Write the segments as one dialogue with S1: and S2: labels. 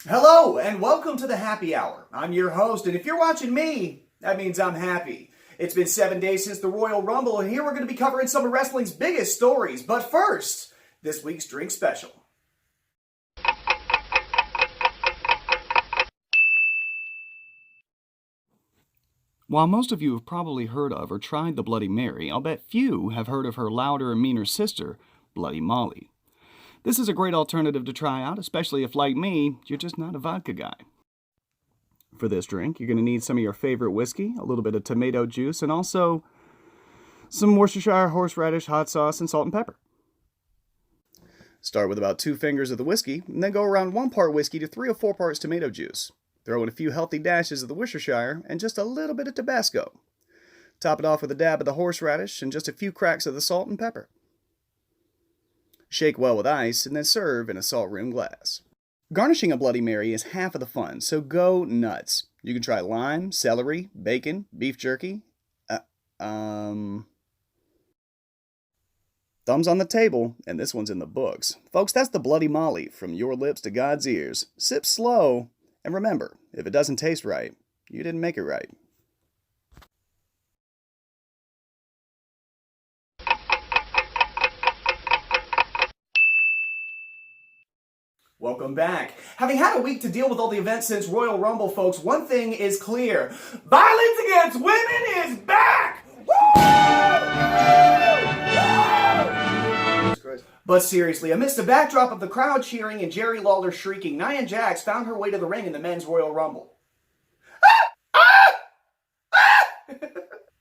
S1: Hello, and welcome to the Happy Hour. I'm your host, and if you're watching me, that means I'm happy. It's been 7 days since the Royal Rumble, and here we're going to be covering some of wrestling's biggest stories. But first, this week's drink special.
S2: While most of you have probably heard of or tried the Bloody Mary, I'll bet few have heard of her louder and meaner sister, Bloody Molly. This is a great alternative to try out, especially if, like me, you're just not a vodka guy. For this drink, you're going to need some of your favorite whiskey, a little bit of tomato juice, and also some Worcestershire horseradish hot sauce and salt and pepper. Start with about 2 fingers of the whiskey, and then go around 1 part whiskey to 3 or 4 parts tomato juice. Throw in a few healthy dashes of the Worcestershire and just a little bit of Tabasco. Top it off with a dab of the horseradish and just a few cracks of the salt and pepper. Shake well with ice and then serve in a salt rimmed glass. Garnishing a Bloody Mary is half of the fun, so go nuts. You can try lime, celery, bacon, beef jerky. Thumbs on the table, and this one's in the books. Folks, that's the Bloody Molly, from your lips to God's ears. Sip slow, and remember, if it doesn't taste right, you didn't make it right.
S1: Welcome back. Having had a week to deal with all the events since Royal Rumble, folks, one thing is clear. Violence against women is back! Woo! But seriously, amidst the backdrop of the crowd cheering and Jerry Lawler shrieking, Nia Jax found her way to the ring in the men's Royal Rumble.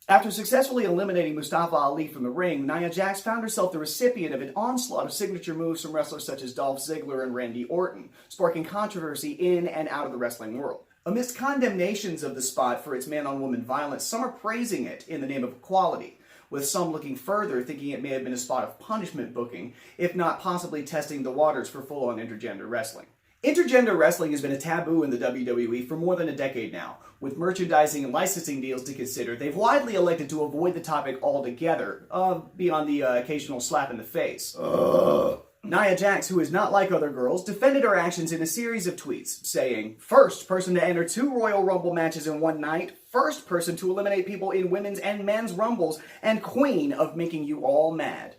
S1: After successfully eliminating Mustafa Ali from the ring, Nia Jax found herself the recipient of an onslaught of signature moves from wrestlers such as Dolph Ziggler and Randy Orton, sparking controversy in and out of the wrestling world. Amidst condemnations of the spot for its man-on-woman violence, some are praising it in the name of equality, with some looking further, thinking it may have been a spot of punishment booking, if not possibly testing the waters for full-on intergender wrestling. Intergender wrestling has been a taboo in the WWE for more than a decade now. With merchandising and licensing deals to consider, they've widely elected to avoid the topic altogether, beyond the occasional slap in the face. Nia Jax, who is not like other girls, defended her actions in a series of tweets, saying, "First person to enter 2 Royal Rumble matches in one night, first person to eliminate people in women's and men's Rumbles, and queen of making you all mad."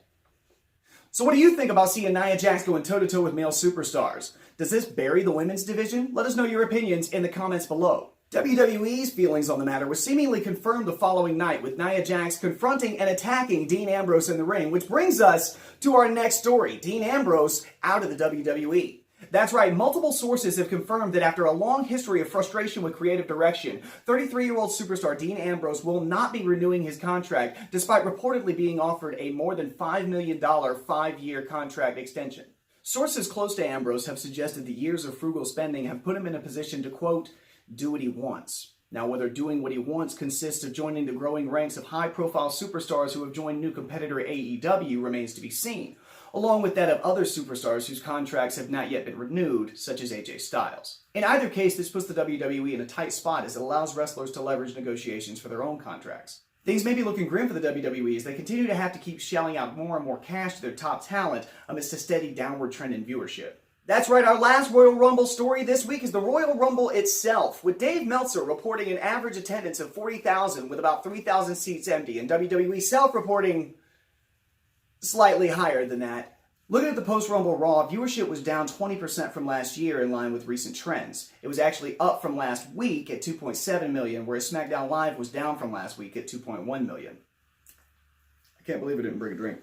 S1: So what do you think about seeing Nia Jax going toe-to-toe with male superstars? Does this bury the women's division? Let us know your opinions in the comments below. WWE's feelings on the matter was seemingly confirmed the following night, with Nia Jax confronting and attacking Dean Ambrose in the ring, which brings us to our next story, Dean Ambrose out of the WWE. That's right, multiple sources have confirmed that after a long history of frustration with creative direction, 33-year-old superstar Dean Ambrose will not be renewing his contract, despite reportedly being offered a more than $5 million 5-year contract extension. Sources close to Ambrose have suggested the years of frugal spending have put him in a position to, quote, do what he wants. Now, whether doing what he wants consists of joining the growing ranks of high-profile superstars who have joined new competitor AEW remains to be seen, along with that of other superstars whose contracts have not yet been renewed, such as AJ Styles. In either case, this puts the WWE in a tight spot as it allows wrestlers to leverage negotiations for their own contracts. Things may be looking grim for the WWE as they continue to have to keep shelling out more and more cash to their top talent amidst a steady downward trend in viewership. That's right, our last Royal Rumble story this week is the Royal Rumble itself, with Dave Meltzer reporting an average attendance of 40,000 with about 3,000 seats empty, and WWE self-reporting slightly higher than that. Looking at the post-Rumble Raw, viewership was down 20% from last year in line with recent trends. It was actually up from last week at 2.7 million, whereas SmackDown Live was down from last week at 2.1 million. I can't believe I didn't bring a drink.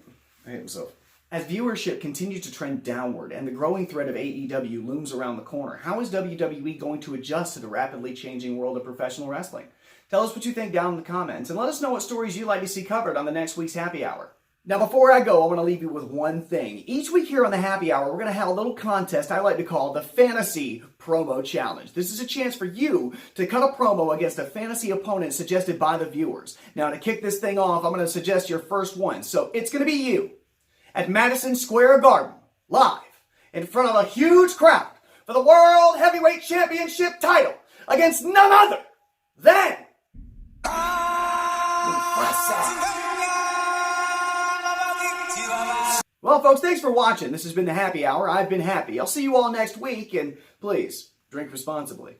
S1: I hate myself. As viewership continues to trend downward and the growing threat of AEW looms around the corner, how is WWE going to adjust to the rapidly changing world of professional wrestling? Tell us what you think down in the comments, and let us know what stories you'd like to see covered on the next week's Happy Hour. Now, before I go, I want to leave you with one thing. Each week here on the Happy Hour, we're going to have a little contest I like to call the Fantasy Promo Challenge. This is a chance for you to cut a promo against a fantasy opponent suggested by the viewers. Now, to kick this thing off, I'm going to suggest your first one. So, it's going to be you at Madison Square Garden, live, in front of a huge crowd for the World Heavyweight Championship title against none other than Well, folks, thanks for watching. This has been the Happy Hour. I've been happy. I'll see you all next week, and please, Drink responsibly.